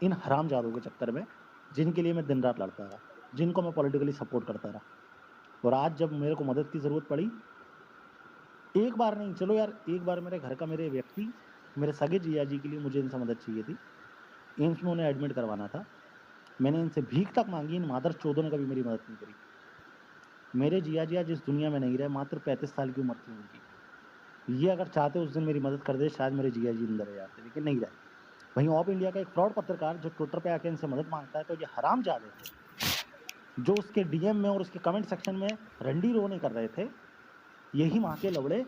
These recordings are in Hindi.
इन हरामजादों के चक्कर में, जिनके लिए मैं दिन रात लड़ता रहा, जिनको मैं पॉलिटिकली सपोर्ट करता रहा, और आज जब मेरे को मदद की ज़रूरत पड़ी, एक बार नहीं, चलो यार एक बार मेरे घर का मेरे व्यक्ति, मेरे सगे जीजा जी के लिए मुझे इनसे मदद चाहिए थी, एम्स में उन्हें एडमिट करवाना था, मैंने इनसे भीख तक मांगी, इन मादरचोदों ने कभी मेरी मदद नहीं करी। मेरे जिया जी आज इस दुनिया में नहीं रहे, मात्र 35 साल की उम्र थी उनकी। ये अगर चाहते उस दिन मेरी मदद कर दे, शायद मेरे जिया जी अंदर रह जाते, लेकिन नहीं रहे। वहीं ऑफ इंडिया का एक फ्रॉड पत्रकार जो ट्विटर पे आके इनसे मदद मांगता है, तो ये हरामजादे थे जो उसके डीएम में और उसके कमेंट सेक्शन में रंडी रोने कर रहे थे, यही माँ के लवड़े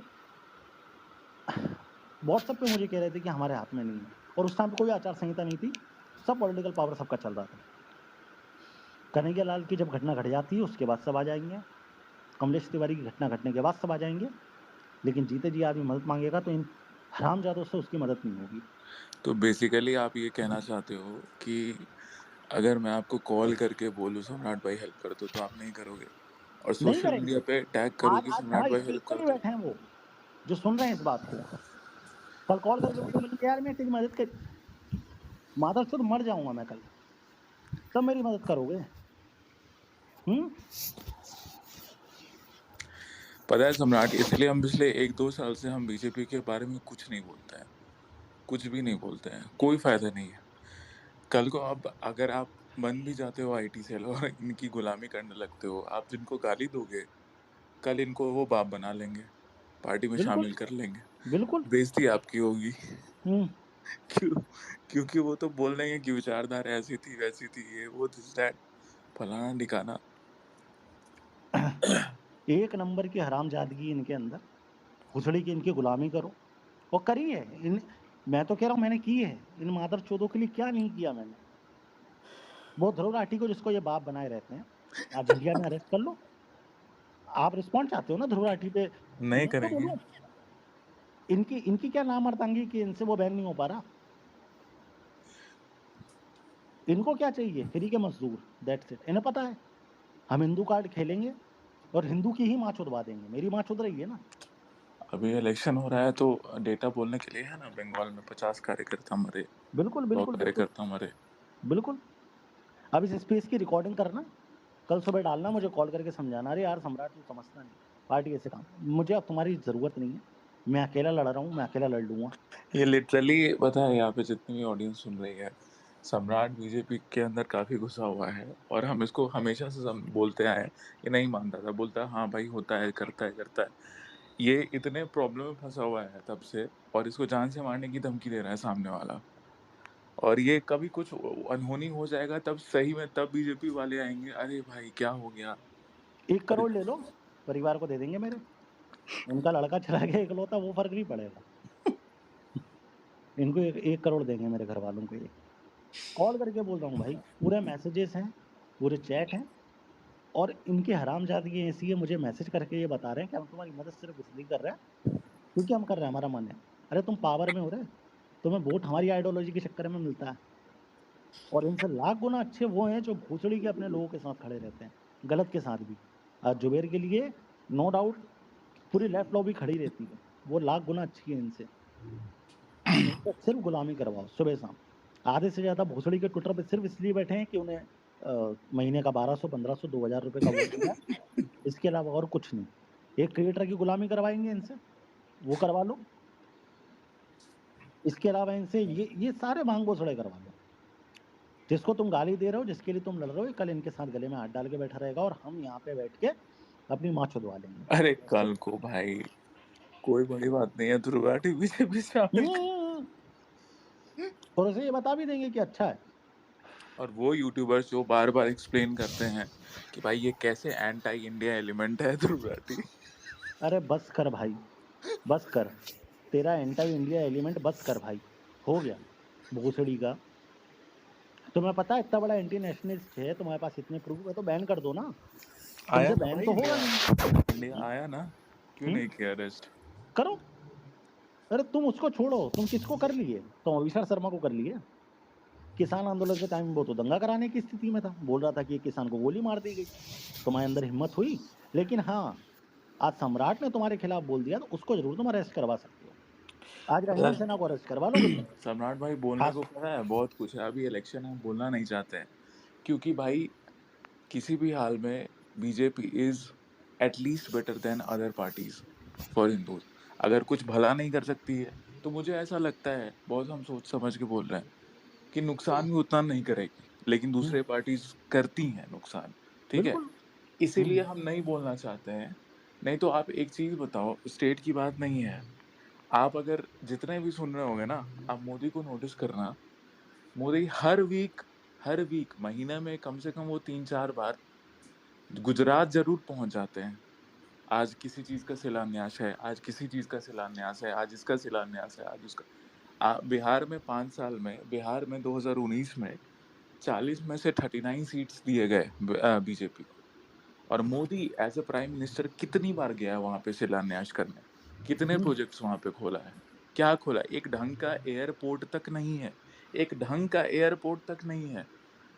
व्हाट्सएप पे मुझे कह रहे थे कि हमारे हाथ में नहीं है, और उस टाइम पे कोई आचार संहिता नहीं थी, सब पॉलिटिकल पावर सबका चल रहा था। कन्हैया लाल की जब घटना घट जाती है उसके बाद सब आ जाएंगे, कमलेश तिवारी की घटना घटने के बाद सब आ जाएंगे, लेकिन जीते जी आदमी मदद मांगेगा तो इन हरामजादों से उसकी मदद नहीं होगी। तो बेसिकली आप ये कहना चाहते हो कि अगर मैं आपको कॉल करके बोलूँ सम्राट भाई हेल्प कर दो तो आप नहीं करोगे, और नहीं सोशल करेंगे। मीडिया पे टैग करूँ आज कि आज सम्राट हमारे भाई स्पेस हेल्प पे कर भी दो? बैठे हैं वो, जो सुन रहे हैं इस बात को, कल कॉल करके बोलेंगे यार मैं तेरी मदद कर, माता तो मर जाऊंगा मैं कल, तब मेरी मदद करोगे? हम्म। पता है सम्राट, इसलिए हम पिछले 1-2 साल से हम बीजेपी के बारे में कुछ नहीं बोलते हैं, कुछ भी नहीं बोलते हैं, कोई फायदा नहीं है। कल को अब अगर आप बन भी जाते हो आईटी सेल और इनकी गुलामी करने लगते हो, आप जिनको गाली दोगे कल इनको वो बाप बना लेंगे, पार्टी में बिल्कुल। शामिल कर लेंगे, बिल्कुल। बेइज्जती आपकी होगी। हम्म। क्यों? क्योंकि वो तो बोल रहे हैं कि विचारधारा ऐसी थी वैसी थी, ये वो दिस दैट, फलाना ढिकाना। एक नंबर की हरामजादगी इनके अंदर, भुसड़ी की इनकी गुलामी करो, और करी है इन, मैं तो कह रहा हूँ मैंने की है, इन मादर चोदों के लिए क्या नहीं किया मैंने। वो ध्रुव राठी को जिसको ये बाप बनाए रहते हैं, आज इंडिया में अरेस्ट कर लो। आप रिस्पॉन्ड चाहते हो ना ध्रुव राठी पे, नहीं मैं तो करेंगे। बोलूं इनकी इनकी क्या नामर्दांगी कि इनसे वो बैन नहीं हो पा रहा। इनको क्या चाहिए? फ्री के मजदूर, दैट्स इट। इन्हें पता है हम हिंदू कार्ड खेलेंगे और हिंदू की ही माँ चुदवा देंगे, मेरी माँ चुद रही है ना। अभी इलेक्शन हो रहा है तो डेटा बोलने के लिए है ना, बंगाल में 50 कार्यकर्ता मरे, बिल्कुल 100 बिल्कुल बिल्कुल। कार्यकर्ता मरे। बिल्कुल। अब इस स्पेस की रिकॉर्डिंग करना, कल सुबह डालना, मुझे कॉल करके समझाना, अरे यार सम्राट तू समझता नहीं, पार्टी ऐसे काम, मुझे अब तुम्हारी जरूरत नहीं है, मैं अकेला लड़ रहा हूँ, मैं अकेला लड़ लूंगा। ये लिटरली पता है, यहाँ पे जितनी भी ऑडियंस सुन रही है, सम्राट बीजेपी के अंदर काफी घुसा हुआ है, और हम इसको हमेशा से बोलते आए हैं। ये नहीं मानता था, बोलता है हाँ भाई होता है, करता है करता है। ये इतने प्रॉब्लम में फंसा हुआ है तब से, और इसको जान से मारने की धमकी दे रहा है सामने वाला। और ये कभी कुछ अनहोनी हो जाएगा तब सही में, तब बीजेपी वाले आएंगे, अरे भाई क्या हो गया। 1 करोड़ ले लो, परिवार को दे देंगे मेरे, उनका लड़का चला गया इकलौता, वो फर्क नहीं पड़ेगा। इनको 1 करोड़ देंगे मेरे घर वालों को, ये कॉल करके बोल रहा हूँ भाई, पूरे मैसेजेस हैं, पूरे चैट हैं, और इनकी हरामजादगी ऐसी है, मुझे मैसेज करके ये बता रहे हैं कि हम तुम्हारी मदद सिर्फ इसलिए कर रहे हैं क्योंकि हम कर रहे हैं, हमारा मन है। अरे तुम पावर में हो रहे, तुम्हें वोट हमारी आइडियोलॉजी के चक्कर में मिलता है, और इनसे लाख गुना अच्छे वो हैं जो भूसड़ी के अपने लोगों के साथ खड़े रहते हैं, गलत के साथ भी। आज जुबेर के लिए नो डाउट पूरी लेफ्ट लॉबी खड़ी रहती है, वो लाख गुना अच्छी है इनसे। इनसे सिर्फ गुलामी करवाओ सुबह शाम। आधे से ज्यादा भोसड़ी के ट्विटर पे सिर्फ इसलिए बैठे हैं कि उन्हें महीने का 1200 1500 2000 रुपए का वो मिला है, इसके अलावा और कुछ नहीं। एक क्रिएटर की गुलामी करवाएंगे इनसे, वो करवा लो, इसके अलावा इनसे ये सारे मांग भोसड़े करवा लो। जिसको तुम गाली दे रहे हो, जिसके लिए तुम लड़ रहे हो, ये कल इनके साथ गले में हाथ डाल के बैठा रहेगा, और हम यहाँ पे बैठ के अपनी माँ छुड़वा लेंगे। अरे That's it। कल को भाई कोई बड़ी बात नहीं है, ध्रुवाटी बीजेपी शामिल कर। हम्म। और उसे ये बता भी देंगे कि अच्छा है। और वो यूट्यूबर्स जो बार बार एक्सप्लेन करते हैं कि भाई ये कैसे एंटी इंडिया एलिमेंट है ध्रुवाटी। अरे बस कर भाई, बस कर, तेरा एंटी इंडिया एलिमेंट बस कर भाई, हो गया भोसड़ी का। तुम्हें पता है इतना बड़ा एंटी नेशनलिस्ट है, तुम्हारे पास इतने प्रूफ है, तो बैन कर दो ना, आया तुमसे ना बैन भाई तो होगा इंडिया, नहीं। इंडिया हम्म। आया ना, क्यों हम्म? नहीं किया अरेस्ट? करो। अरे तुम उसको छोड़ो, तुम किसको कर लिए? तुम अविशर शर्मा को कर लिए। किसान आंदोलन के टाइम वो तो दंगा कराने की स्थिति में था, बोल रहा था कि किसान को गोली मार दी गई, तुम्हारे अंदर हिम्मत हुई। लेकिन हाँ, आज सम्राट ने तुम्हारे खिलाफ बोल दिया तो उसको जरूर तुम अरेस्ट करवा सकते हो। आज रणवीर पता सिन्हा को अरेस्ट करवा लोगे तुम? सम्राट भाई बोलने खास को पता है बहुत कुछ है, अभी इलेक्शन है, बोलना नहीं चाहते हैं क्योंकि भाई किसी भी हाल में BJP is at least better than other parties for Hindus. अगर कुछ भला नहीं कर सकती है तो मुझे ऐसा लगता है, बहुत हम सोच समझ के बोल रहे हैं, कि नुकसान भी उतना नहीं करेगी, लेकिन हम्म, दूसरे पार्टीज करती हैं नुकसान। ठीक है, बिल्कुल। इसीलिए हम नहीं बोलना चाहते हैं। नहीं तो आप एक चीज बताओ, स्टेट की बात नहीं है, आप अगर जितने भी सुन रहे होंगे ना, आप मोदी को नोटिस करना। मोदी हर वीक महीने में कम से कम वो 3-4 बार गुजरात जरूर पहुंच जाते हैं। आज किसी चीज का शिलान्यास है, आज किसी चीज का शिलान्यास है, आज इसका शिलान्यास है, आज उसका। बिहार में 5 साल में, बिहार में 2019 में 40 में से 39 सीट्स दिए गए बीजेपी को। और Modi as a prime minister कितनी बार गया है वहां पे शिलान्यास करने, कितने हम्म, प्रोजेक्ट्स वहां पे खोला है, क्या खोला? एक ढंग का एयरपोर्ट तक नहीं है, एक ढंग का एयरपोर्ट तक नहीं है।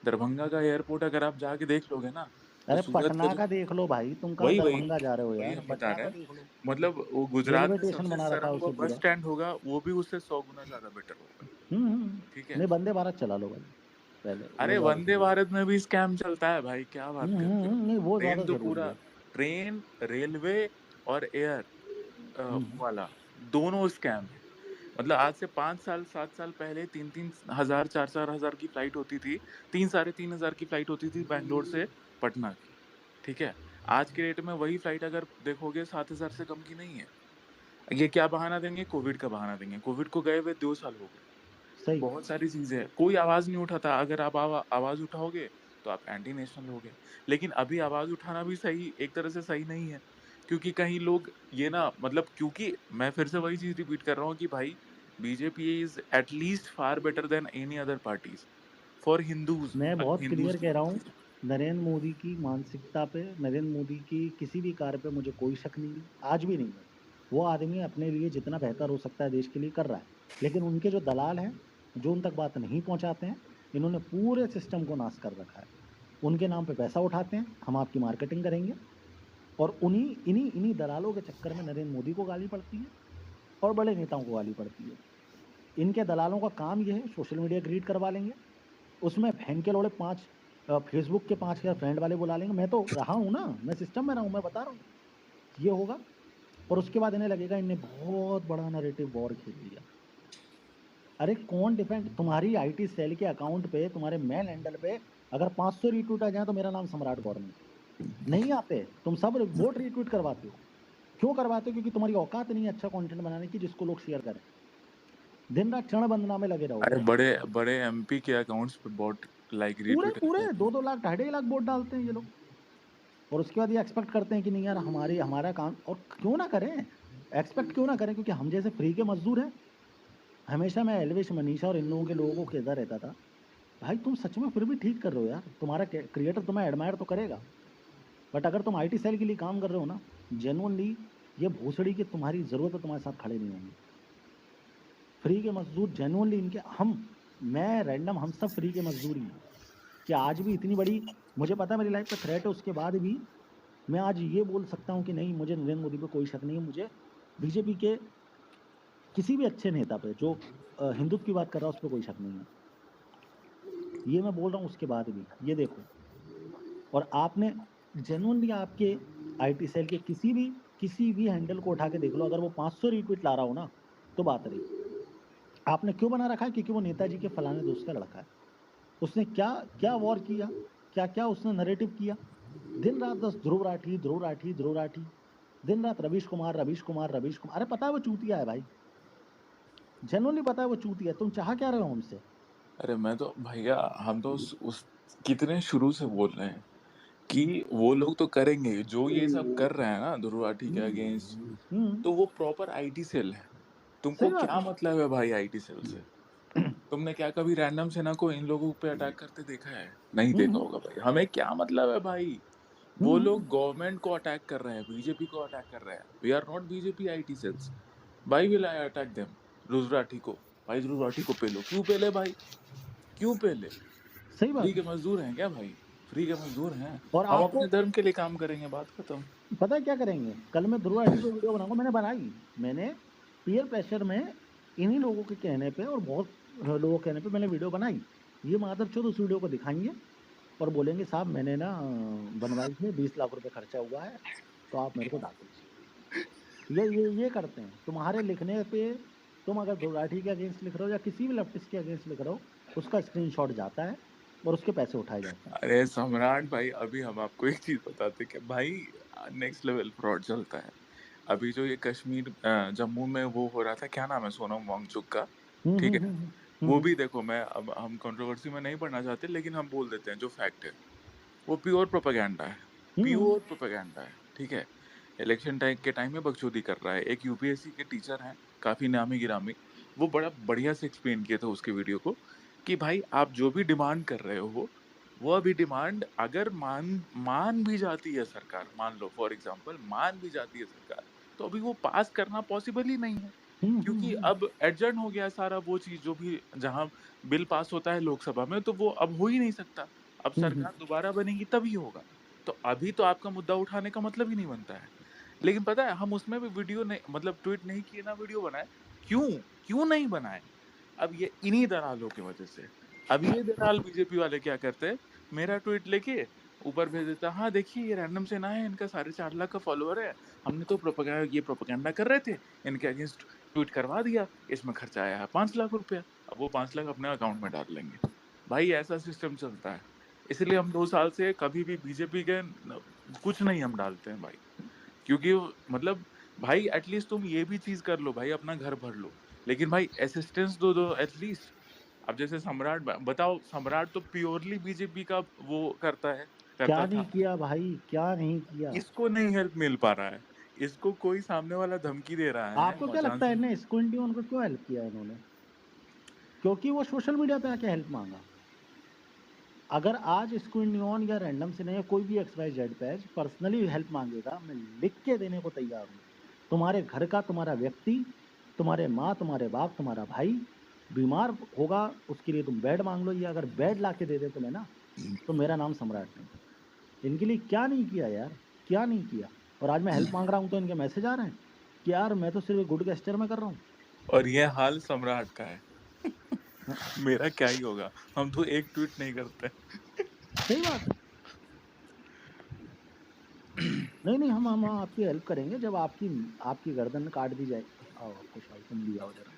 दरभंगा का एयरपोर्ट अगर आप जाके देख लोगे ना, तो अरे सूरत का पटना जो, का देख लो भाई, तुम कहाँ वही वही दरभंगा जा रहे हो वही यार, हम बता पटना रहे का हैं। देख लो। मतलब वो गुजरात रेलवे में स्टेशन सबसे बना सड़ा रखा है हुआ उसे बस पूरा। स्टैंड होगा, वो भी उससे 100 गुना ज्यादा बेटर होगा। ठीक है। नहीं, वंदे भारत चला लो भाई, पहले वो अरे ज्यादा वंदे सही है। भारत में भी स्कैम चलता है भाई, क्या बात करते हो? नहीं वो ट्रेन ज्यादा तो जरूरी पूरा, है। ट्रेन, रेलवे और एयर हम्म, वाला, दोनों स्कैम है। मतलब आज से 5 साल 7 साल पहले 3-3 हजार 4-4 हजार की फ्लाइट होती थी, 3-3.5 हजार की फ्लाइट होती थी बैंगलोर से पटना की। ठीक है, आज के डेट में वही फ्लाइट अगर देखोगे 7 हजार से कम की नहीं है। ये क्या बहाना देंगे? कोविड का बहाना देंगे, कोविड को गए हुए 2 साल हो गए। सही। बहुत सारी चीजें हैं, कोई आवाज नहीं उठाता। अगर आप आवाज उठाओगे तो आप एंटी नेशनल होगे। लेकिन अभी आवाज उठाना भी सही, एक तरह से सही नहीं है, क्योंकि कहीं लोग ये ना, मतलब क्योंकि मैं फिर से वही चीज रिपीट कर रहा हूँ कि भाई BJP is at least far better than any other parties for Hindus, मैं अगर बहुत हिंदूज क्लियर की कह रहा बात हूँ, की जाए। नरेंद्र मोदी की मानसिकता पे, नरेंद्र मोदी की किसी भी कार्य पे मुझे कोई शक नहीं है, आज भी नहीं है। वो आदमी अपने लिए जितना बेहतर हो सकता है देश के लिए कर रहा है। लेकिन उनके जो दलाल हैं, जो उन तक बात नहीं पहुंचाते हैं, इन्होंने पूरे सिस्टम को नाश कर रखा है। उनके नाम पे पैसा उठाते हैं, हम आपकी मार्केटिंग करेंगे, और उन्हीं इन्हीं इन्हीं दलालों के चक्कर में नरेंद्र मोदी को गाली पड़ती है और बड़े नेताओं को गाली पड़ती है। इनके दलालों का काम यह है, सोशल मीडिया क्रिएट करवा लेंगे, उसमें बहन के लोड़े पांच फेसबुक के 5,000 फ्रेंड वाले बुला लेंगे। मैं तो रहा हूँ ना, मैं सिस्टम में रहा हूँ, मैं बता रहा हूँ ये होगा। और उसके बाद इन्हें लगेगा इन्हें बहुत बड़ा नैरेटिव वॉर खेल लिया। अरे कौन डिफेंड, तुम्हारी आईटी सेल के अकाउंट पे, तुम्हारे मेल हैंडल पे अगर 500 रीट्वीट आ जाए तो मेरा नाम सम्राट गवर्नमेंट नहीं आते, तुम सब वोट रीट्वीट करवाते हो। क्यों करवाते हो? क्योंकि तुम्हारी औकात नहीं है अच्छा कंटेंट बनाने की जिसको लोग शेयर करें। दिन रात क्षण वंदना में लगे रहोगे। अरे बड़े बड़े एमपी के अकाउंट्स पे बॉट लाइक पूरे रीट्वीट आ पूरे जाते दो हैं। दो लाख 2.5 लाख वोट डालते हैं ये लोग। और उसके बाद ये एक्सपेक्ट करते हैं कि नहीं यार हमारी हमारा काम, और क्यों ना करें, एक्सपेक्ट क्यों ना करें, क्योंकि हम जैसे फ्री के मजदूर हैं। हमेशा मैं एलविश मनीषा और इन लोगों के लोगों को कहता रहता था, भाई तुम सच में फिर भी ठीक कर रहे हो यार, तुम्हारा क्रिएटर तुम्हें एडमायर तो करेगा, बट अगर तुम आईटी सेल के लिए काम कर रहे हो ना, जेनुअनली ये भोसड़ी की तुम्हारी जरूरत है, तुम्हारे साथ खड़े नहीं होंगे। फ्री के मजदूर जेनुअनली इनके, हम, मैं रैंडम, हम सब फ्री के मजदूर ही हैं। कि आज भी इतनी बड़ी, मुझे पता है मेरी लाइफ पे थ्रेट है, उसके बाद भी मैं आज ये बोल सकता हूँ कि नहीं, मुझे नरेंद्र मोदी पे कोई शक नहीं है, मुझे बीजेपी के किसी भी अच्छे नेता पे जो हिंदुत्व की बात कर रहा है उस पर कोई शक नहीं है। ये मैं बोल रहा हूँ उसके बाद भी, ये देखो। और आपने जेनुअनली आपके आईटी सेल के किसी भी हैंडल को उठा के देख लो, अगर वो 500 रीट्वीट ला रहा हो ना, तो बात रही। आपने क्यों बना रखा है? क्योंकि वो नेताजी के फलाने दोस्त का लड़का है। उसने क्या क्या वॉर किया, क्या क्या उसने नरेटिव किया, दिन रात बस ध्रुव राठी, ध्रुव राठी, ध्रुव राठी, दिन रात रवीश कुमार, रवीश कुमार, रवीश कुमार। अरे पता है वो चूतिया है भाई, जेनुअनली पता है वो चूतिया है, तुम चाह क्या रहे हो हमसे? अरे मैं तो भैया, हम तो उस कितने शुरू से बोल रहे हैं कि वो लोग तो करेंगे जो ये सब कर रहे हैं ना दुर्वाठी के अगेंस्ट। हम्म, तो वो प्रॉपर आईटी सेल है। तुमको सही बात क्या है। मतलब है भाई आईटी सेल से? तुमने क्या कभी रैंडम सेना को इन लोगों पे अटैक करते देखा है? नहीं देखा हम्म, होगा भाई। हमें क्या मतलब है भाई? वो हम्म, लोग गवर्नमेंट को अटैक कर रहे हैं, बीजेपी को अटैक कर रहे हैं। We are not BJP IT cells. भाई विल आई अटैक देम? रुजराठी को, भाई रुजराठी को पेलो, क्यों पेले भाई? क्यों पेले? सही फ्री बात के है। मजदूर हैं क्या भाई? फ्री के मजदूर हैं। और हम आपको अपने धर्म के लिए काम करेंगे, बात खत्म। पता है क्या करेंगे? कल मैं ध्रुव राठी पे वीडियो बनाऊंगा, मैंने बनाई, मैंने पीयर प्रेशर में इन्हीं लोगों के कहने पे और बहुत लोगों के कहने पे मैंने वीडियो बनाई। ये मादरचोद उस वीडियो को दिखाएंगे और बोलेंगे साहब मैंने ना बनवाई थी, 20 लाख रुपए खर्चा हुआ है, तो आप मेरे को डाल दीजिए। ये करते हैं तुम्हारे लिखने पे। तुम अगर दुर्गाठी के अगेंस्ट लिख रहे हो या किसी भी लेफ्टिस्ट के अगेंस्ट लिख रहे हो, उसका स्क्रीनशॉट जाता है और उसके पैसे उठाए जाते हैं। अरे सम्राट भाई, अभी हम आपको एक चीज बताते कि भाई नेक्स्ट लेवल फ्रॉड चलता है। अभी जो ये कश्मीर जम्मू में वो हो रहा था, क्या नाम है, सोनम वांगचुक का, हम्म ठीक हम्म है। हम्म वो हम्म भी देखो, मैं अब हम कंट्रोवर्सी में नहीं पढ़ना चाहते, लेकिन हम बोल देते हैं जो फैक्ट है। वो प्योर प्रोपेगेंडा है, हम्म प्योर प्रोपेगेंडा है, ठीक है। इलेक्शन टाइम के टाइम में बकचोदी कर रहा है। एक यूपीएससी के टीचर हैं, काफी नामी गिरामी, वो बड़ा बढ़िया से एक्सप्लेन किया था उसके वीडियो को, कि भाई आप जो भी डिमांड कर रहे हो, वो अभी डिमांड अगर मान मान भी जाती है सरकार, मान लो फॉर एग्जांपल मान भी जाती है सरकार, तो अभी वो पास करना पॉसिबल ही नहीं है। क्योंकि हम्म। अब एडजर्न हो गया है सारा वो चीज, जो भी जहां बिल पास होता है लोकसभा में, तो वो अब हो ही नहीं सकता। अब हम्म। सरकार दोबारा बनेगी तभी होगा। तो अभी तो आपका मुद्दा उठाने का मतलब ही नहीं बनता है। लेकिन पता है, हम उसमें भी वीडियो नहीं, मतलब ट्वीट नहीं किए ना वीडियो बनाए। क्यों? क्यों नहीं बनाए? अब ये इन्हीं दलालों की वजह से। अब ये दलाल बीजेपी वाले क्या करते हैं, मेरा ट्वीट लेके ऊपर भेज देता है, हाँ देखिए ये रैंडम से ना है, इनका 4.5 लाख का फॉलोअर है, हमने तो प्रोपेगेंडा कर रहे थे, इनके अगेंस्ट ट्वीट करवा दिया, इसमें खर्चा आया है 5 लाख रुपया। अब वो 5 लाख अपने अकाउंट में डाल लेंगे। भाई ऐसा सिस्टम चलता है। इसलिए हम 2 साल से कभी भी बीजेपी के कुछ नहीं हम डालते हैं भाई। क्योंकि मतलब भाई एटलीस्ट तुम ये भी चीज कर लो भाई, अपना घर भर लो, लेकिन भाई असिस्टेंस दो दो एटलीस्ट। अब जैसे सम्राट, बताओ, सम्राट तो प्योरली बीजेपी का वो करता है, क्या करता नहीं था। किया भाई, क्या नहीं किया। इसको नहीं हेल्प मिल पा रहा है, इसको कोई सामने वाला धमकी दे रहा है आपको क्या मचान लगता है से। इन्हें स्क्विंटी उनको क्यों हेल्प किया इन्होंने? क्योंकि वो सोशल मीडिया पे आके हेल्प मांगा। अगर आज स्क्विंटियन या रैंडम से नहीं या कोई भी X Y Z page personally help मांगेगा, मैं लिख के देने को तैयार हूँ। तुम्हारे घर का तुम्हारा व्यक्ति, तुम्हारे माँ तुम्हारे बाप तुम्हारा भाई बीमार होगा, उसके लिए तुम बेड मांग लो, या अगर बेड ला के दे दे तुम्हें ना, तो मेरा नाम सम्राट नहीं। इनके लिए क्या नहीं किया यार, क्या नहीं किया। और आज मैं हेल्प मांग रहा हूँ तो इनके मैसेज आ रहे हैं कि यार मैं तो सिर्फ गुड गेस्चर में कर रहा हूँ। और ये हाल सम्राट का है। हाँ, मेरा क्या ही होगा, हम तो एक ट्वीट नहीं करते। सही बात है। नहीं नहीं, हम आपकी हेल्प करेंगे जब आपकी आपकी गर्दन काट दी जाएगी। आओ खुशहाल, तुम भी आओ जरा।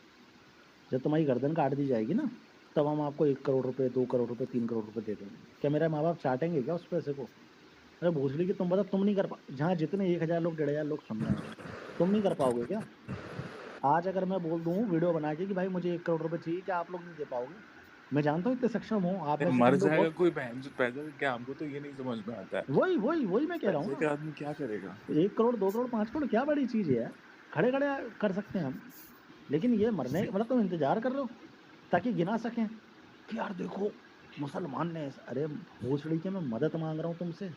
जब तुम्हारी गर्दन काट दी जाएगी ना, तब हम आपको 1 करोड़ रुपए, 2 करोड़ रुपए, 3 करोड़ रुपए दे देंगे। क्या मेरा माँ बाप चाटेंगे क्या उस पैसे को? अरे भोसड़ी की तुम बता, तुम नहीं कर पा, जहाँ जितने 1,000 लोग 1,500 लोग सुन रहे हैं, तुम नहीं कर पाओगे क्या? आज अगर मैं बोल दूं वीडियो बना के कि भाई मुझे 1 करोड़ रुपए चाहिए, क्या आप लोग नहीं दे पाओगे? मैं जानता हूँ इतने सक्षम हो आप में से मर कई लोग जाएगा बहुत। कोई बहन जो पैदा, क्या हमको तो ये नहीं समझ में आता है। वही वही वही मैं कह रहा हूँ पैसे ना। का आदमी क्या करेगा। 1 करोड़, 2 करोड़, 5 करोड़ क्या बड़ी चीज है यार? खड़े खड़े कर सकते हैं हम। लेकिन ये मरने मतलब तुम इंतजार कर रहे हो ताकि गिना सकें कि यार देखो मुसलमान ने अरे भोसड़ी के मैं मदद मांग रहा हूँ तुमसे।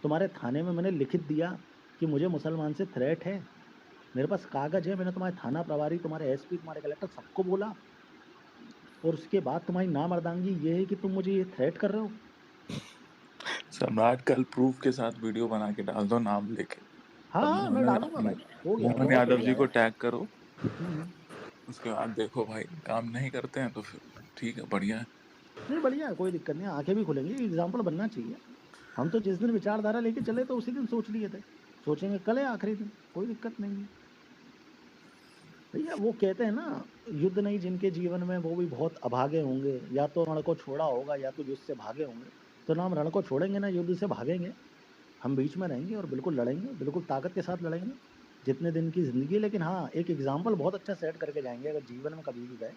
तुम्हारे थाने में मैंने लिखित दिया कि मुझे मुसलमान से थ्रेट है, मेरे पास कागज है, मैंने तुम्हारे थाना प्रभारी, तुम्हारे एसपी, तुम्हारे कलेक्टर सबको बोला, और उसके बाद तुम्हारी नामर्दांगी ये है कि तुम मुझे ये थ्रेट कर रहे हो। सम्राट कल प्रूफ के साथ वीडियो बना के डाल दो नाम लेके। हाँ अब हाँ मैं डालूंगा भाई। हो गया, मोहन बहुत हो यादव गया जी को यार। टैग करो। हम्म। उसके बाद देखो भाई, काम नहीं करते हैं तो फिर ठीक है, बढ़िया है। नहीं बढ़िया है, कोई दिक्कत नहीं, आंखें भी खुलेंगी, एग्जाम्पल बनना चाहिए। हम तो जिस दिन विचारधारा लेके चले तो उसी दिन सोच लिए थे, सोचेंगे कल है आखिरी दिन, कोई दिक्कत नहीं है। भैया वो कहते हैं ना, युद्ध नहीं जिनके जीवन में वो भी बहुत अभागे होंगे, या तो रण को छोड़ा होगा या तो युद्ध से भागे होंगे। तो ना हम रण को छोड़ेंगे ना युद्ध से भागेंगे। हम बीच में रहेंगे और बिल्कुल लड़ेंगे, बिल्कुल ताकत के साथ लड़ेंगे जितने दिन की जिंदगी है। लेकिन हाँ, एक एग्जाम्पल बहुत अच्छा सेट करके जाएंगे अगर जीवन में कभी भी गए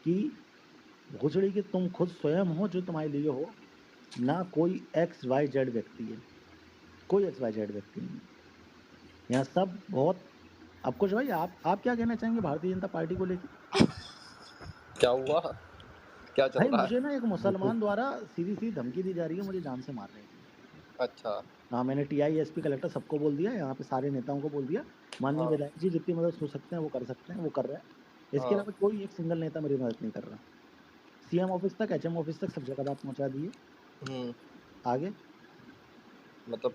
कि भोसड़ी की तुम खुद स्वयं हो जो तुम्हारे लिए हो, ना कोई एक्स वाई जेड व्यक्ति है। कोई एक्स वाई जेड व्यक्ति नहीं है यहाँ, सब बहुत। अब कुछ भाई आप क्या कहना चाहेंगे भारतीय जनता पार्टी को लेके? क्या हुआ? क्या चल भाई रहा मुझे है? ना एक मुसलमान द्वारा सीधी सी धमकी दी जा रही है, मुझे जान से मारने की। अच्छा। हाँ, मैंने टीआई एसपी कलेक्टर सबको बोल दिया, यहाँ पे सारे नेताओं को बोल दिया। माननीय हाँ विधायक जी जितनी मदद हो सकते हैं वो कर सकते हैं, वो कर रहे हैं। इसके हाँ। अलावा कोई एक सिंगल नेता मेरी मदद नहीं कर रहा। सीएम ऑफिस तक, एचएम ऑफिस तक सब जगह बात पहुंचा दी है। हम्म। आगे मतलब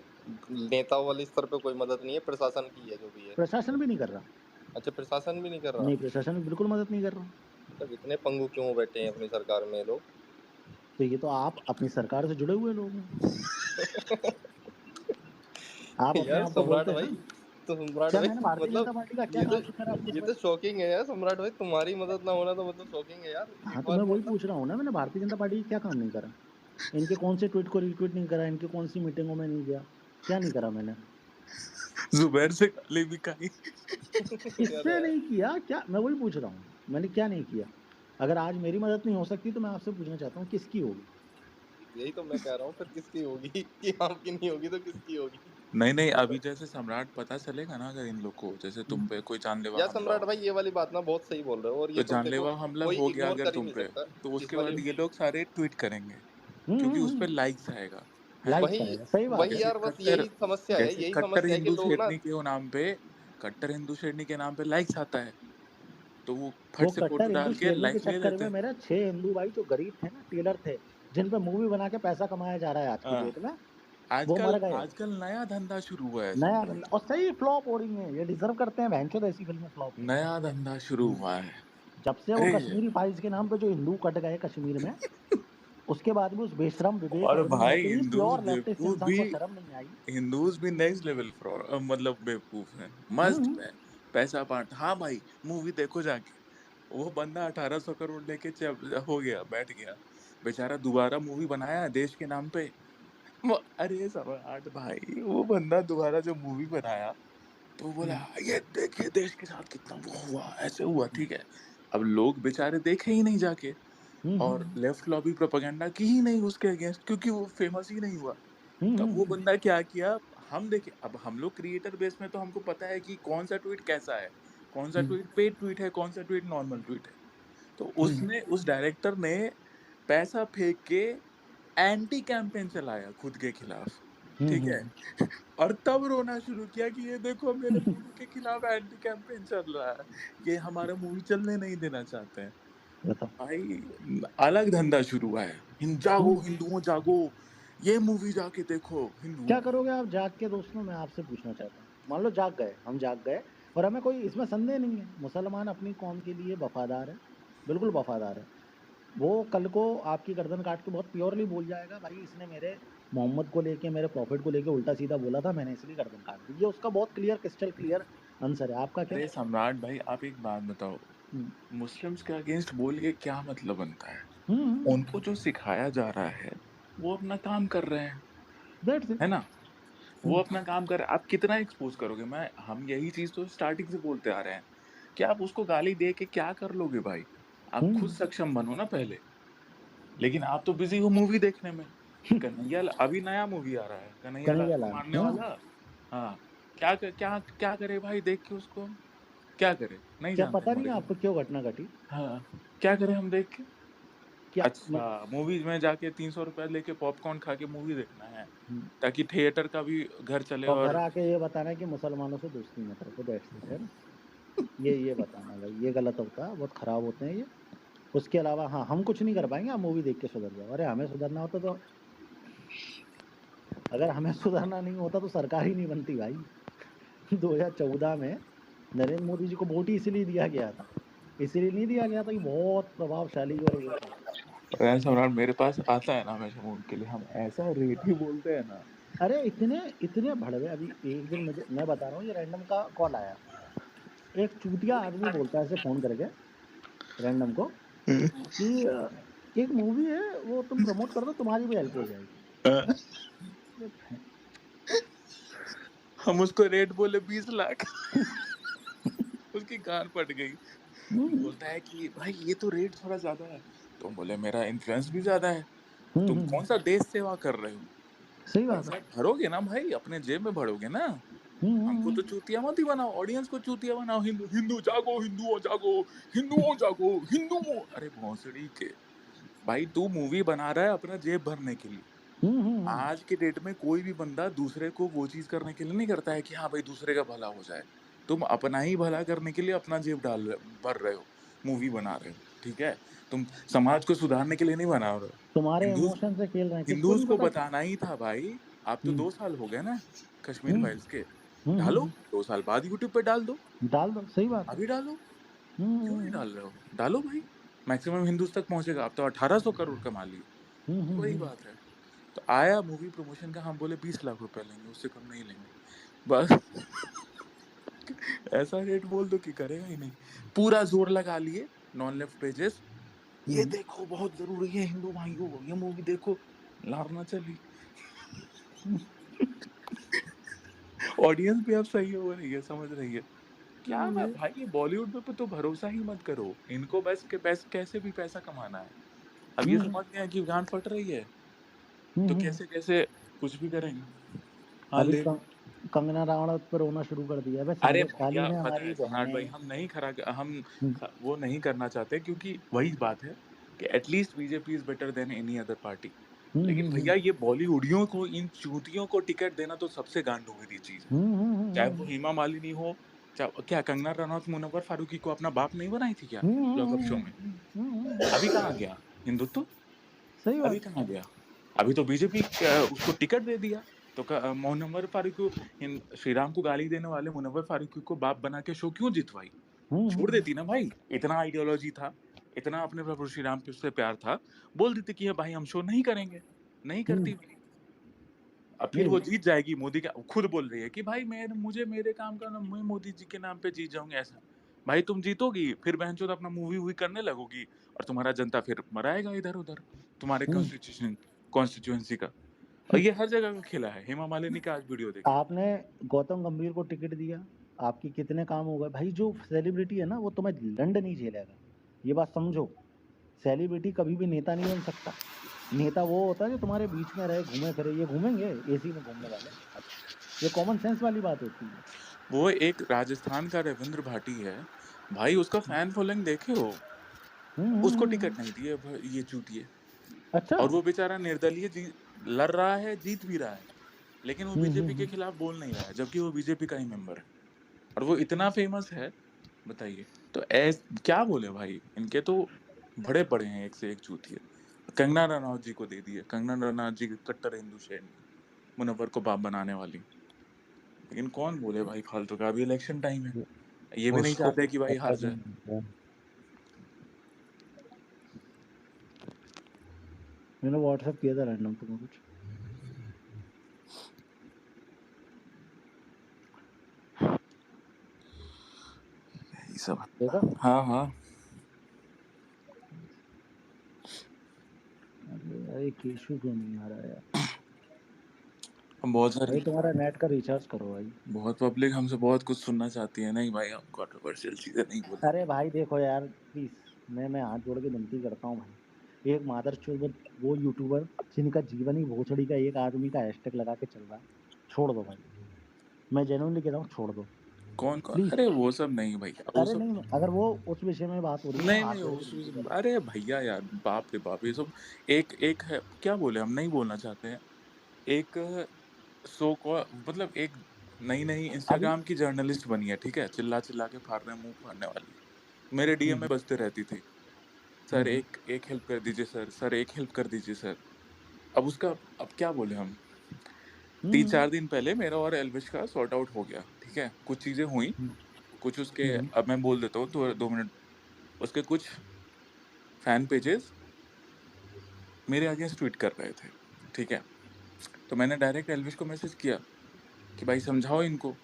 नेताओं वाले स्तर पे कोई मदद नहीं है, प्रशासन की है जो भी है। प्रशासन भी नहीं कर रहा। अच्छा, प्रशासन भी नहीं कर रहा? नहीं, प्रशासन बिल्कुल मदद नहीं कर रहा। मतलब इतने पंगु क्यों बैठे हैं अपनी सरकार में ये लोग? तो ये तो आप अपनी सरकार से जुड़े हुए लोग हैं। आप अपने यार आप को सम्राट बोलते हैं भाई, ना। तो सम्राट क्या भाई मैंने भारतीय जनता मतलब पार्टी का क्या ये तो काम करा आपके ये ऊपर? तो शॉकिंग है यार सम्राट भाई, तुम्हारी मदद ना होना तो मतलब शॉकिंग है यार। हाँ, एक तो बार मैं में वही मतलब पूछ रहा हूँ ना, मैंने भारतीय जनता पार्टी का क्या काम नहीं करा? इनके कौन से ट्वीट को रीट्वीट नहीं करा, इनके कौन सी मीटिंगों में नहीं गया, क्या नहीं करा मैंने? जुबैर से गाली भी खाई। अरे किससे यार, नहीं किया? क्या, मैं वही पूछ रहा हूँ, मैंने क्या नहीं किया? अगर आज मेरी मदद नहीं हो सकती तो मैं आपसे पूछना चाहता हूँ किसकी होगी? यही तो मैं कह रहा हूँ, फिर किसकी होगी कि आपकी नहीं होगी तो किसकी होगी? नहीं नहीं, अभी जैसे सम्राट पता चलेगा ना, अगर इन लोग को जैसे तुम पे कोई जानलेवा यार हमला सम्राट हो भाई ये वाली बात ना बहुत सही बोल रहे हो, और तो ये तो देखो जानलेवा हमला कोई हो गया इग्नोर अगर कर ही तुम नहीं पे, सकता तो इस उसके वाली। बाद ये लोग सारे ट्वीट करेंगे क्योंकि उस पर हम्म। लाइक्स आएगा है। लाइक्स वही आएगा, सही बात है। वही जैसे यार, बस कट्टर यही समस्या है, जैसे यही कट्टर समस्या है कि हिंदू लोग ना। शेरनी के नाम पे, कट्टर हिंदू शेरनी के नाम पे लाइक्स आता है, तो वो फट वो से फोटो कट्टर हिंदू डाल के शेरनी के लाइक ले चक्कर लेते में हैं। मेरे 6 हिंदू भाई जो गरीब थे ना, टेलर थे, जिन पे मूवी बना के पैसा कमाया जा रहा है आज की हाँ, डेट में, वो आजकल मर गए। आजकल नया धंधा शुरू हुआ है नया सम्राट। बंदा, और सही फ्लॉप हो रही है, ये डिजर्व करते हैं भैंचोद ऐसी फिल्में फ्लॉप हो। नया धंधा शुरू हुआ है। जब से वो अरे कश्मीरी फाइल्स के नाम पे जो हिंदू कट गए कश्मीर में, उसके बाद भी उस बेशरम विवेक और ओबेरॉय भाई जैसे ही हिंदूज प्योर लेफ्टिस्ट बेवकूफ इंसान भी, को शर्म नहीं आई। हिंदूज भी नेक्स्ट लेवल फ्रॉड, मतलब बेवकूफ है। मस्त हम्म। पैसा पाट, हाँ भाई मूवी देखो जाके। वो बंदा 1800 करोड़ लेके हो गया, बैठ गया बेचारा, दोबारा मूवी बनाया देश के नाम पे। अरे सम्राट भाई, वो बंदा दोबारा जो मूवी बनाया तो बोला हम्म। ये देखिए देश के साथ कितना वो हुआ, ऐसे हुआ, ठीक है। अब लोग बेचारे देखे ही नहीं जाके, और हम्म। लेफ्ट लॉबी प्रोपेगेंडा की ही नहीं उसके अगेंस्ट, क्योंकि वो फेमस ही नहीं हुआ। तब वो हम्म। बंदा क्या किया, हम देखे, अब हम लोग क्रिएटर बेस में तो हमको पता है कि कौन सा ट्वीट कैसा है, कौन सा हम्म। ट्वीट पेड ट्वीट है, कौन सा ट्वीट नॉर्मल ट्वीट है। तो हम्म। उसने, उस डायरेक्टर ने पैसा फेंक के एंटी कैंपेन चलाया खुद के खिलाफ, ठीक है। हम्म। और तब रोना शुरू किया कि ये देखो मेरे मूवी के खिलाफ एंटी कैंपेन चल रहा है, ये हमारा मूवी चलने नहीं देना चाहते हैं। बताओ। भाई अलग धंधा शुरू हुआ है, जागो हम्म। हिंदुओं जागो, ये मूवी जाके देखो क्या हिंदुओं। करोगे आप जाग के? दोस्तों मैं आपसे पूछना चाहता हूँ, मान लो जाग गए, हम जाग गए, और हमें कोई इसमें संदेह नहीं है, मुसलमान अपनी कौम के लिए वफादार है, बिल्कुल वफादार है। वो कल को आपकी गर्दन काट के बहुत प्योरली बोल जाएगा, भाई इसने मेरे मोहम्मद को लेके, मेरे प्रॉफिट को लेके उल्टा सीधा बोला था, मैंने इसलिए गर्दन काट दी। ये उसका बहुत क्लियर, क्रिस्टल क्लियर आंसर है। आपका क्या? अरे सम्राट भाई, आप एक बात बताओ, हम्म। मुस्लिम्स के अगेंस्ट बोल के क्या मतलब बनता है? हम्म। उनको जो सिखाया जा रहा है वो अपना काम कर रहे हैं, दैट्स है इट। ना। वो अपना काम कर रहे हैं, आप कितना एक्सपोज करोगे? मैं हम यही चीज तो स्टार्टिंग से बोलते आ रहे हैं कि आप उसको गाली दे के क्या कर लोगे भाई? आप खुद हम्म। सक्षम बनो ना पहले। लेकिन आप तो बिजी हो मूवी देखने में। कन्हैया अभी नया मूवी आ रहा है, कन्हैया लाल कन्हैया को लाल, मारने हाँ। वाला। हाँ, क्या करे भाई, देख के उसको, क्या करे, नहीं क्या जानते पता नहीं मरे। आपको क्यों घटना घटी? हाँ, क्या करें हम देख के। क्या अच्छा, मूवीज में जाके 300 रुपया लेके पॉपकॉर्न खा के मूवी देखना है, हम्म। ताकि थिएटर का भी घर चले। और घर और आके ये बताना है कि मुसलमानों से दोस्ती मत रखो, दैट्स इट, है ना? ये बताना भाई, ये गलत होता है, बहुत खराब होते हैं ये। उसके अलावा हाँ, हम कुछ नहीं कर पाएंगे, आप मूवी देख के सुधर जाओ। अरे हमें सुधरना होता तो, अगर हमें सुधरना नहीं होता तो सरकार ही नहीं बनती भाई। 2014 में नरेंद्र मोदी जी को वोट ही इसलिए दिया गया था, इसलिए नहीं दिया गया था कि बहुत प्रभावशाली और वो थे। सम्राट मेरे पास आता है ना हमेशा मूवी के लिए, हम ऐसा रेट ही बोलते हैं ना। अरे इतने इतने भड़वे, अभी एक दिन मुझे, मैं बता रहा हूँ, ये रैंडम का कॉल आया। एक चूतिया आदमी बोलता है ऐसे फोन करके, रैंडम को, कि एक मूवी है वो तुम प्रमोट कर दो, तुम्हारी भी हेल्प हो जाएगी। हम उसको रेट बोले 20 लाख, उसकी कान फट गई। हम्म। बोलता है कि भाई ये तो रेट थोड़ा ज्यादा है। तुम बोले मेरा इन्फ्लुएंस भी ज्यादा है। तुम हम्म। कौन सा देश सेवा कर रहे हो? सही बात पैसा है। भरोगे ना भाई, अपने जेब में भरोगे ना। हमको तो हम्म। चूतिया मत ही बनाओ, ऑडियंस को चूतिया बनाओ, हिंदू हिंदू जागो, हिंदुओं जागो, हिंदुओं जागो, हिंदुओं, अरे भोंसड़ी के। भाई तू मूवी बना रहा है अपना जेब भरने के लिए। हम्म। आज के डेट में कोई भी बंदा दूसरे को वो चीज करने के लिए नहीं करता है कि हाँ भाई दूसरे का भला हो जाए। तुम अपना ही भला करने के लिए अपना जेब भर रहे हो, मूवी बना रहे हो, ठीक है। तुम समाज को सुधारने के लिए नहीं बना रहे हो। तुम्हारे हिंदूज इमोशन से खेल रहे हैं, किसको हिंदूज नहीं को पता। बताना ही था भाई। आप तो हम्म। 2 साल हो गए ना कश्मीर हम्म। फाइल्स के। डालो, 2 साल बाद यूट्यूब पे डाल दो, डाल दो, सही बात है। अभी डालो, क्यों नहीं हम्म डाल रहे हो? डालो भाई, मैक्सिमम हिंदूज़ तक पहुँचेगा। अब तो 1800 करोड़ कमा लिए, तो वही हम्म। बात है। तो आया मूवी प्रमोशन का, हम बोले 20 लाख रुपए लेंगे, उससे कम नहीं लेंगे। बस ऐसा रेट बोल दो कि करेगा ही नहीं। पूरा जोर लगा लिए नॉन लेफ्ट पेजेस, ये देखो बहुत जरूरी है हिंदू भाइयों, ये मूवी देखो, लारना चली। ऑडियंस भी अब सही हो रही है, समझ रही है। क्या मैं भाई, ये बॉलीवुड पे तो भरोसा ही मत करो, इनको बस के बस कैसे भी पैसा कमाना है। अब ये समझ गए कि गांड फट रही है, तो कैसे कैसे कुछ भी करेंगे। हाँ अभी ले लो। कंगना राणावत पर रोना शुरू कर दिया है। भाई अरे संदेश भैया कालीन है, पता हमारी है बहन सम्राट है। भाई, वो नहीं करना चाहते, क्योंकि वही बात है कि at least BJP is better than any other party. लेकिन भैया ये बॉलीवुडियों को, इन चूतियों को टिकट देना तो सबसे गांड हुई थी चीज है। चाहे वो हेमा मालिनी हो, चाहे क्या कंगना रनौत मुनव्वर फारूकी को अपना बाप नहीं बनाई थी क्या लॉकअप शो में? अभी कहाँ गया हिंदुत्व? सही अभी बात है। कहाँ गया? अभी तो बीजेपी उसको टिकट दे दिया। तो मुनव्वर फारूकी को, श्री राम को गाली देने वाले मुनव्वर फारूकी को बाप बना के शो क्यों जितवाई? छोड़ देती ना भाई, इतना आइडियोलॉजी था, इतना अपने प्रभु श्री राम पे उससे प्यार था, बोल देती कि भाई हम शो नहीं करेंगे, नहीं करती भाई। अब फिर वो नहीं जीत जाएगी, मोदी का खुद बोल रही है कि भाई मुझे मेरे काम का ना, मैं मोदी जी के नाम पे जीत जाऊंगी ऐसा। भाई तुम जीतोगी, फिर बहनचोद अपना मूवी वूवी करने लगोगी, और तुम्हारा जनता फिर मराएगा इधर उधर, तुम्हारे कॉन्स्टिट्यूएंसी का। और ये हर जगह का खेला है। हेमा मालिनी का आज वीडियो देखिए। आपने गौतम गंभीर को टिकट दिया, आपके कितने काम हो गए भाई। जो सेलिब्रिटी है ना, वो तुम्हें लंड नहीं झेलेगा, ये बात समझो। सेलिब्रिटी कभी भी नेता नहीं बन सकता। नेता वो होता है जो तुम्हारे बीच में रहे, घूमे फिरे। ये घूमेंगे एसी में घूमने वाले? ये कॉमन सेंस वाली बात होती है। वो एक राजस्थान का रविंद्र भाटी है भाई, उसका फैन फॉलोइंग देखे हो? उसको टिकट नहीं दिए ये चूतिए। अच्छा। और वो बेचारा निर्दलीय लड़ रहा है, जीत भी रहा है, लेकिन वो बीजेपी के खिलाफ बोल नहीं रहा है, जबकि वो बीजेपी का ही मेंबर है, और वो इतना फेमस है। बताइए, तो क्या बोले भाई, इनके तो बड़े बड़े हैं एक से एक चूतिए। कंगना रनौत जी को दे दिए, कंगना रनौत जी कट्टर हिंदू शेर, मुनव्वर को बाप बनाने वाली। लेकिन कौन बोले भाई फालतू का, अभी इलेक्शन टाइम है, ये भी नहीं उसको चाहते कुछ कि भाई पता हार भी जाए। नहीं है। मैंने व्हाट्सएप किया था रैंडम तुम्हें कुछ। यही सब। देखा? हाँ हाँ। अरे यार, ये केशु क्यों नहीं आ रहा है यार? हम बहुत भाई सारी, तुम्हारा नेट का रिचार्ज करो भाई। बहुत पब्लिक हमसे बहुत कुछ सुनना चाहती है। नहीं भाई, हम कंट्रोवर्शियल चीजें नहीं बोलेंगे। अरे भाई देखो यार, प्लीज, मैं हाथ जोड़ के विनती करता हूँ भाई। एक मादरचोद वो यूट्यूबर जिनका जीवन ही भोसड़ी का एक आदमी का हैशटैग लगा के चल रहा है, छोड़ दो भाई। मैं जेन्युइनली कह रहा हूँ, छोड़ दो कौन कौन? प्लीज। अरे वो सब नहीं भैया, वो अरे सब नहीं, अगर वो उस विषय में बात हो रही है ना, नहीं हाथ नहीं, जोड़ के विनती कर रहा हूँ। अरे भैया यार, बाप रे बाप, ये सब एक एक है, क्या बोले, हम नहीं बोलना चाहते हैं। एक सो को मतलब एक नई नई अभी इंस्टाग्राम की जर्नलिस्ट बनी है, ठीक है, चिल्ला चिल्ला के फाड़ रहे हैं, मुंह फाड़ने वाली, मेरे डीएम में बजते रहती थी, सर हम्म, एक एक हेल्प कर दीजिए सर, सर एक हेल्प कर दीजिए सर। अब उसका, अब क्या बोले हम। तीन हम्म, चार दिन पहले मेरा और एल्विश का सॉर्ट आउट हो गया, ठीक है, कुछ चीजें हुई, हम्म, कुछ उसके, हम्म, अब मैं बोल देता हूँ तो 2 मिनट। उसके कुछ फैन पेजेस मेरे अगेंस्ट ट्वीट कर रहे थे, ठीक है, तो मैंने डायरेक्ट एल्विश को मैसेज किया कि भाई समझाओ इनको,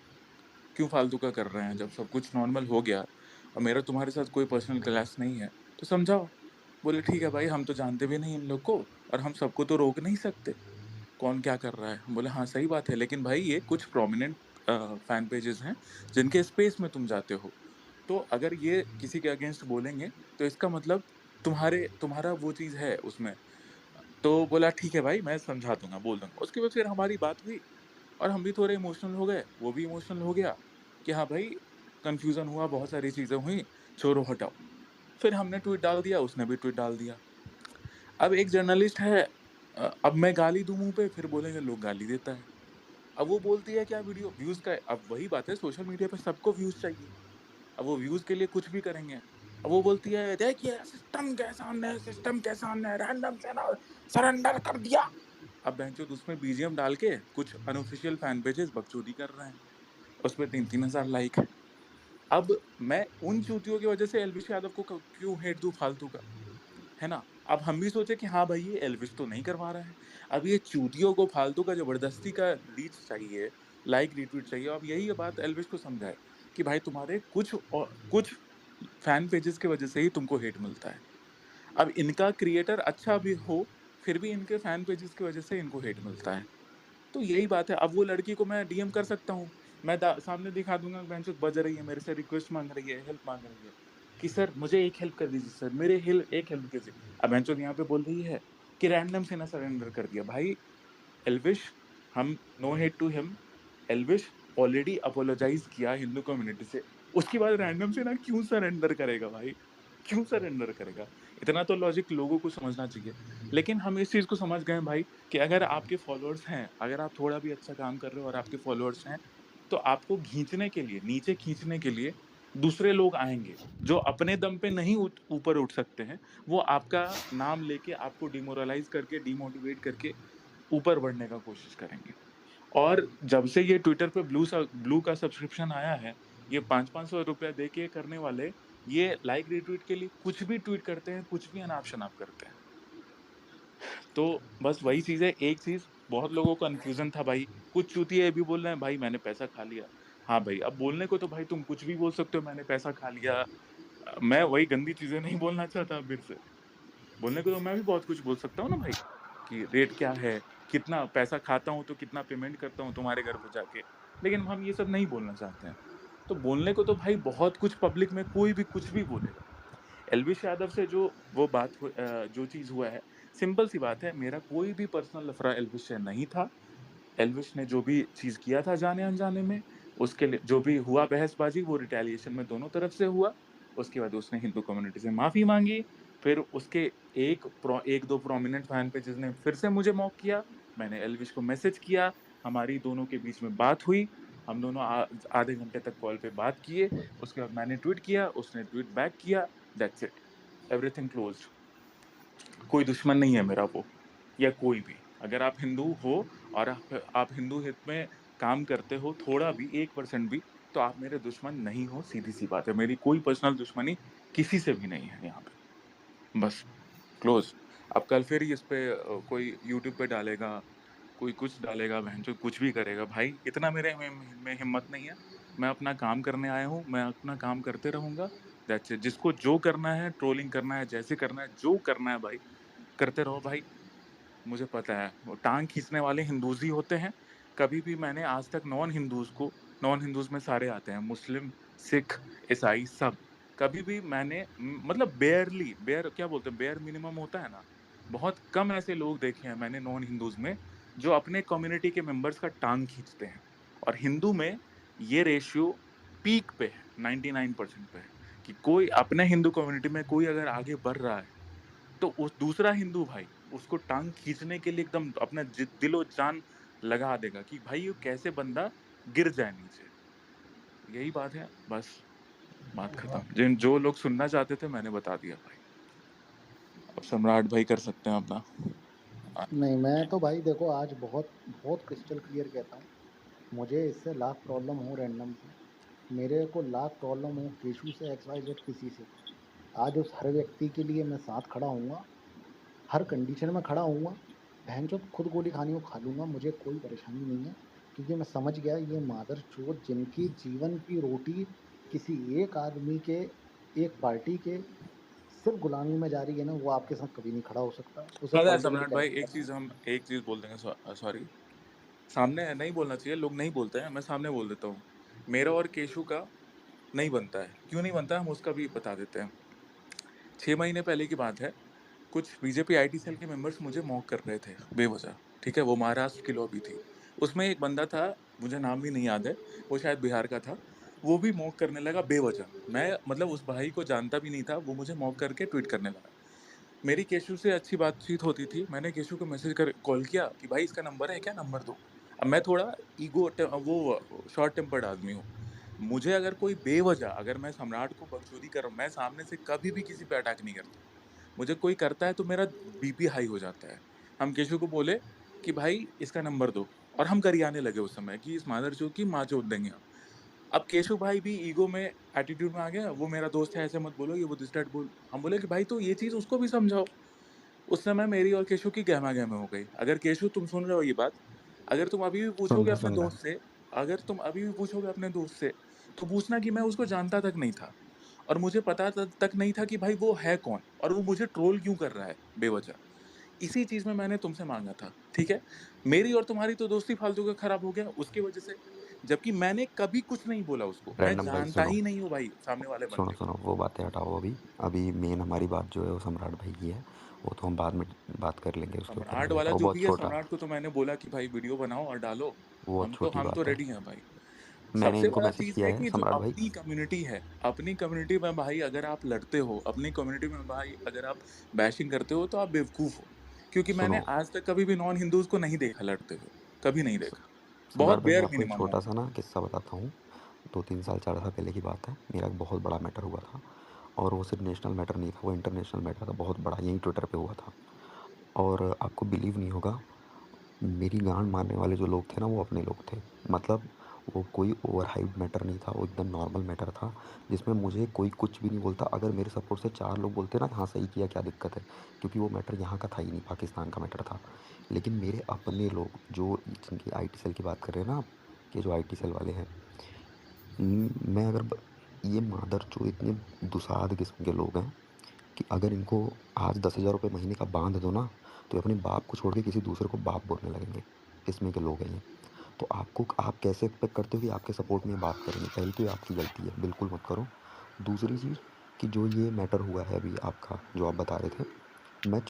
क्यों फालतू का कर रहे हैं, जब सब कुछ नॉर्मल हो गया और मेरा तुम्हारे साथ कोई पर्सनल क्लैश नहीं है, तो समझाओ। बोले ठीक है भाई, हम तो जानते भी नहीं इन लोग को, और हम सबको तो रोक नहीं सकते, कौन क्या कर रहा है। हम बोले हाँ सही बात है, लेकिन भाई ये कुछ प्रोमिनेंट फैन पेजेस हैं जिनके स्पेस में तुम जाते हो, तो अगर ये किसी के अगेंस्ट बोलेंगे, तो इसका मतलब तुम्हारा वो चीज है उसमें। तो बोला ठीक है भाई, मैं समझा दूंगा, बोल दूंगा। उसके बाद फिर हमारी बात हुई, और हम भी थोड़े इमोशनल हो गए, वो भी इमोशनल हो गया, कि हाँ भाई कंफ्यूजन हुआ, बहुत सारी चीजें हुई, छोड़ो हटाओ। फिर हमने ट्वीट डाल दिया, उसने भी ट्वीट डाल दिया। अब एक जर्नलिस्ट है, अब मैं गाली दूं मुंह पे, फिर बोलेंगे लोग गाली देता है। अब वो बोलती है क्या, वीडियो व्यूज का है। अब वही बात है, सोशल मीडिया पे सबको व्यूज चाहिए, अब वो व्यूज के लिए कुछ भी करेंगे। अब वो बोलती है देखिए सिस्टम के सामने रैंडम से सरेंडर कर दिया। अब बेंचो उसमें बीजीएम डाल के कुछ अनऑफिशियल फैन पेजेस बकचोदी कर रहे हैं। उस पे 3-3 हज़ार लाइक। अब मैं उन चूतियों की वजह से एल्विश यादव को क्यों हेट दूं फालतू का, है ना? अब हम भी सोचे कि हाँ भाई, ये एल्विश तो नहीं करवा रहा है। अब ये चूतियों को फालतू का जबरदस्ती का रीच चाहिए, लाइक रीट्वीट चाहिए। अब यही बात एल्विश को समझाए कि भाई तुम्हारे कुछ फैन पेजेस की वजह से ही तुमको हेट मिलता है। अब इनका क्रिएटर अच्छा भी हो, फिर भी इनके फैन पेजेस की वजह से इनको हेट मिलता है। तो यही बात है। अब वो लड़की को मैं डीएम कर सकता हूँ, मैं सामने दिखा दूंगा, बेंचो बज रही है मेरे से, रिक्वेस्ट मांग रही है, हेल्प मांग रही है कि सर मुझे एक हेल्प कर दीजिए, सर मेरे एक हेल्प कीजिए। अब बेंचो यहाँ पे बोल रही है कि रैंडम से ना सरेंडर कर दिया। भाई एल्विश, हम no hate to him, Elvish already apologise किया हिंदू कम्युनिटी से, उसके बाद रैंडम से ना क्यों सरेंडर करेगा भाई, क्यों सरेंडर करेगा? इतना तो लॉजिक लोगों को समझना चाहिए। लेकिन हम इस चीज को समझ गए भाई कि अगर आपके फॉलोअर्स हैं, अगर आप थोड़ा भी अच्छा काम कर रहे हो और आपके फॉलोअर्स हैं, तो आपको खींचने के लिए, नीचे खींचने के लिए दूसरे लोग आएंगे जो अपने दम पे नहीं ऊपर उठ सकते हैं। वो आपका नाम लेके आपको डिमोरलाइज करके, डिमोटिवेट करके ऊपर बढ़ने का कोशिश करेंगे। और जब से ये ट्विटर पे ब्लू का सब्सक्रिप्शन आया है, ये 500-500 रुपया दे के करने वाले, ये लाइक रिट्वीट के लिए कुछ भी ट्वीट करते हैं, कुछ भी अनाप शनाप करते हैं। तो बस वही चीज है। एक चीज बहुत लोगों को कंफ्यूजन था भाई, कुछ चूतिए ये भी बोल रहे हैं भाई मैंने पैसा खा लिया। हाँ भाई, अब बोलने को तो भाई तुम कुछ भी बोल सकते हो, मैंने पैसा खा लिया। मैं वही गंदी चीजें नहीं बोलना चाहता फिर से। बोलने को तो मैं भी बहुत कुछ बोल सकता हूँ ना भाई, कि रेट क्या है, कितना पैसा खाता हूँ तो कितना पेमेंट करता हूँ तुम्हारे घर पे जाके। लेकिन हम ये सब नहीं बोलना चाहते हैं। तो बोलने को तो भाई बहुत कुछ, पब्लिक में कोई भी कुछ भी बोलेगा। एलविश यादव से जो वो जो चीज हुआ है, सिंपल सी बात है, मेरा कोई भी पर्सनल लफड़ा एलविश से नहीं था। एल्विश ने जो भी चीज किया था जाने अनजाने में, उसके लिए जो भी हुआ बहसबाजी, वो रिटेलिएशन में दोनों तरफ से हुआ। उसके बाद उसने हिंदू कम्युनिटी से माफी मांगी। फिर उसके एक दो प्रोमिनेंट फैन पेजेस ने फिर से मुझे मॉक किया। मैंने एल्विश को मैसेज किया, हमारी दोनों के बीच में बात हुई। हम दोनों आधे घंटे तक कॉल पे बात किए। उसके बाद मैंने ट्वीट किया, उसने ट्वीट बैक किया। That's it, everything closed. कोई दुश्मन नहीं है मेरा वो, या कोई भी। अगर आप हिंदू हो और आप हिंदू हित में काम करते हो थोड़ा भी, 1% भी, तो आप मेरे दुश्मन नहीं हो। सीधी सी बात है, मेरी कोई पर्सनल दुश्मनी किसी से भी नहीं है यहाँ पे। बस, क्लोज। अब कल फिर इस पे कोई यूट्यूब पे डालेगा, कोई कुछ डालेगा, बहन जो कुछ भी करेगा, भाई इतना मेरे में हिम्मत नहीं है। मैं अपना काम करने आया हूँ, मैं अपना काम करते रहूंगा। That's it. जिसको जो करना है, ट्रोलिंग करना है, जैसे करना है, जो करना है भाई, करते रहो भाई। मुझे पता है वो टांग खींचने वाले हिंदूज ही होते हैं। कभी भी मैंने आज तक नॉन हिंदूज में सारे आते हैं, मुस्लिम, सिख, ईसाई, सब। कभी भी मैंने मतलब बेयर क्या बोलते हैं, बेयर मिनिमम होता है ना, बहुत कम ऐसे लोग देखे हैं मैंने नॉन हिंदूज में जो अपने कम्युनिटी के मेंबर्स का टांग खींचते हैं। और हिंदू में ये रेशियो पीक पे है, 99% पे है। कि कोई अपने हिंदू कम्युनिटी में कोई अगर आगे बढ़ रहा है, तो उस दूसरा हिंदू भाई उसको टांग खींचने के लिए एकदम अपना दिलो जान लगा देगा कि भाई ये कैसे बंदा गिर जाए नीचे। यही बात है बस, बात खत्म। जिन जो लोग सुनना चाहते थे मैंने बता दिया भाई। अब सम्राट भाई कर सकते हैं अपना। नहीं, मैं तो भाई देखो आज बहुत बहुत क्रिस्टल क्लियर कहता हूँ। मुझे इससे लाख प्रॉब्लम हो रैंडम से, मेरे को लाख प्रॉब्लम हो केशू से, एक्स वाई जेड किसी से, आज उस हर व्यक्ति के लिए मैं साथ खड़ा हूँगा, हर कंडीशन में खड़ा हूँगा। बहनचोद खुद गोली खानी हो खा लूँगा, मुझे कोई परेशानी नहीं है। क्योंकि मैं समझ गया ये मादरचोद जिनकी जीवन की रोटी किसी एक आदमी के, एक पार्टी के सिर्फ गुलामी में जा रही है ना, वो आपके साथ कभी नहीं खड़ा हो सकता। उसे पता है पॉलिटिकल सम्राट भाई, कैरेक्टर है। एक चीज बोल देंगे, सॉरी, सामने नहीं बोलना चाहिए, लोग नहीं बोलते हैं, मैं सामने बोल देता हूँ। मेरा और केशु का नहीं बनता है। क्यों नहीं बनता है हम उसका भी बता देते हैं। 6 महीने पहले की बात है, कुछ बीजेपी आईटी सेल के मेंबर्स मुझे मॉक कर रहे थे बेवजह। ठीक है, वो महाराष्ट्र की लॉबी थी। उसमें एक बंदा था, मुझे नाम भी नहीं याद है, वो शायद बिहार का था। वो भी मॉक करने लगा बेवजह। मैं मतलब उस भाई को जानता भी नहीं था, वो मुझे मॉक करके ट्वीट करने लगा। मेरी केशु से अच्छी बातचीत होती थी, मैंने केशु को मैसेज कर कॉल किया कि भाई इसका नंबर है क्या, नंबर दो। अब मैं थोड़ा वो शॉर्ट टेम्पर्ड आदमी हूँ। मुझे अगर कोई बेवजह, अगर मैं सम्राट को बकचोदी कर रहा हूँ, मैं सामने से कभी भी किसी पे अटैक नहीं करता। मुझे कोई करता है तो मेरा बीपी हाई हो जाता है। हम केशु को बोले कि भाई इसका नंबर दो, और हम करियाने लगे उस समय कि इस मादरचोद की माँ चोद देंगे हम। अब केशु भाई भी ईगो में एटीट्यूड में आ गया, वो मेरा दोस्त है ऐसे मत बोलो, ये वो दिस दैट बोल। हम बोले कि भाई तो ये चीज उसको भी समझाओ। उस समय मेरी और केशु की गहमा गहमी हो गई। अगर केशु तुम सुन रहे हो ये बात, अगर तुम अभी भी सुन पूछोगे रहा अपने सुन रहा। दोस्त से, अगर तुम अभी भी पूछोगे अपने दोस्त से, तो पूछना कि मैं उसको जानता तक नहीं था, और मुझे पता तक नहीं था कि भाई वो है कौन, और वो मुझे ट्रोल क्यों कर रहा है बेवजह। इसी चीज में मैंने तुमसे मांगा था, ठीक है। मेरी और तुम्हारी तो दोस्ती फालतू का खराब हो गया उसकी वजह से, जबकि मैंने कभी कुछ नहीं बोला उसको, मैं रैंडम भाई जानता सुनो ही नहीं हूँ भाई सामने वाले सुनो बंदे को। सुनो, वो बातें हटाओ अभी। अभी मेन हमारी बात जो है वो सम्राट भाई की है, वो तो हम बाद में बात कर लेंगे उसके ऊपर। सम्राट अभी वाला हटाओ, जो बहुत भी है, छोटा, सम्राट को तो मैंने बोला कि भाई वीडियो बनाओ और डालो। वो बहुत छोटी हम तो बात है। रेडी हैं भाई। मैंने सबसे इनको बड़ा मैसेज चीज किया है है कि जो सम्राट भाई। अपनी कम्युनिटी है, अपनी कम्युनिटी में भाई अगर आप लड़ते हो, अपनी कम्युनिटी में भाई अगर आप बैशिंग करते हो, तो आप बेवकूफ हो। क्योंकि सुनो मैंने आज तक कभी भी नॉन हिंदूज को नहीं देखा लड़ते हुए, कभी नहीं स- देखा। सम्राट बहुत भाई, मैं बेयर आपको एक मिनिमम छोटा होगा। सा ना किस्सा बताता हूँ। 2-3 साल 4 साल पहले की बात है, मेरा एक बहुत बड़ा मैटर हुआ था। और वो सिर्फ नेशनल मैटर नहीं था, वो इंटरनेशनल मैटर था, बहुत बड़ा, यही ट्विटर पे हुआ था। और आपको बिलीव नहीं होगा, मेरी गांड मारने वाले जो लोग थे ना, वो अपने लोग थे। मतलब वो कोई ओवर हाइप्ड मैटर नहीं था, वो एकदम नॉर्मल मैटर था, जिसमें मुझे कोई कुछ भी नहीं बोलता। अगर मेरे सपोर्ट से 4 लोग बोलते ना, हाँ सही किया, क्या दिक्कत है, क्योंकि वो मैटर यहाँ का था ही नहीं, पाकिस्तान का मैटर था। लेकिन मेरे अपने लोग, जो जिनकी आई टी सेल की बात कर रहे हैं ना आप, कि जो आई टी सेल वाले हैं, मैं अगर ये मादर जो इतने दुसाध किस्म के लोग हैं, कि अगर इनको आज 10,000 रुपये महीने का बांध दो ना, तो ये अपने बाप को छोड़ के किसी दूसरे को बाप बोलने लगेंगे। किस्म के लोग हैं ये। तो आपको, आप कैसे एक्सपेक्ट करते हो कि आपके सपोर्ट में ये बात करेंगे? पहली तो ये आपकी गलती है, बिल्कुल मत करो। दूसरी चीज़, कि जो ये मैटर हुआ है अभी आपका, जो आप बता रहे थे, मैं